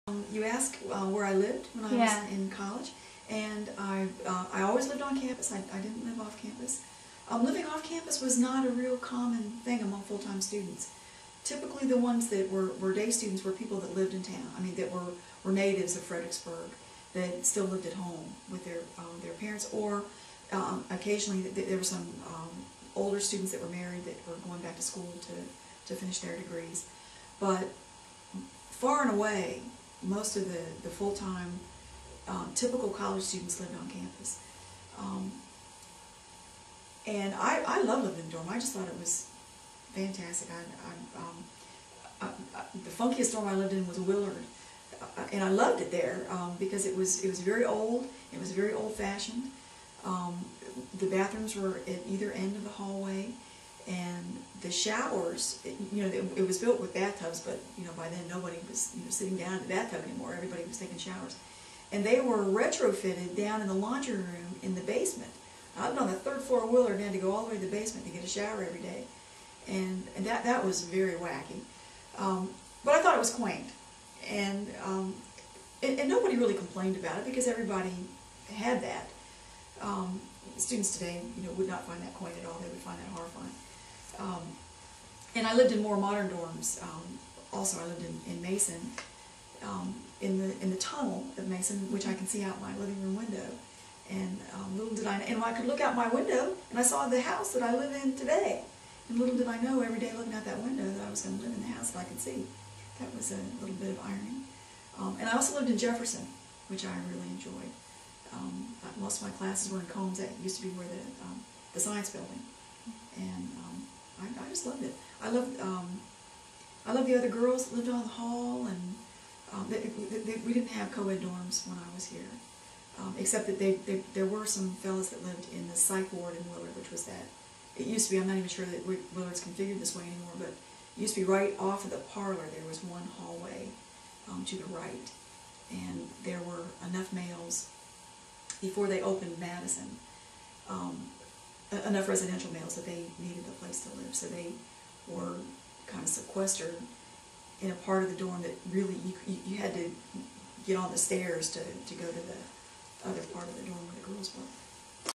You asked where I lived when I was in college, and I always lived on campus. I didn't live off campus. Living off campus was not a real common thing among full-time students. Typically the ones that were day students were people that lived in town. I mean, that were natives of Fredericksburg that still lived at home with their parents, or occasionally there were some older students that were married that were going back to school to finish their degrees. But far and away, most of the full-time typical college students lived on campus. And I love living in a dorm. I just thought it was fantastic. The funkiest dorm I lived in was Willard, and I loved it there because it was very old. It was very old-fashioned. The bathrooms were at either end of the hallway, and the showers. It was built with bathtubs, but by then nobody was sitting down in the bathtub anymore. Everybody was taking showers, and they were retrofitted down in the laundry room in the basement. I lived on the third floor of Willard and had to go all the way to the basement to get a shower every day, and that was very wacky. But I thought it was quaint, and nobody really complained about it because everybody had that. Students today, would not find that quaint at all. They would find that horrifying. And I lived in more modern dorms. Also, I lived in Mason, in the tunnel of Mason, which I can see out my living room window. And little did I know, and I could look out my window and I saw the house that I live in today. And little did I know, every day looking out that window, that I was going to live in the house that I could see. That was a little bit of irony. And I also lived in Jefferson, which I really enjoyed. Most of my classes were in Combs. That used to be where the science building, and I just loved it. I loved the other girls that lived on the hall, and we didn't have co-ed dorms when I was here, except that there were some fellas that lived in the psych ward in Willard, which was that. It used to be, I'm not even sure that Willard's configured this way anymore, but it used to be right off of the parlor. There was one hallway to the right, and there were enough males before they opened Madison, enough residential males that they needed a place to live. So they were kind of sequestered in a part of the dorm that really you had to get on the stairs to go to the other part of the dorm where the girls were.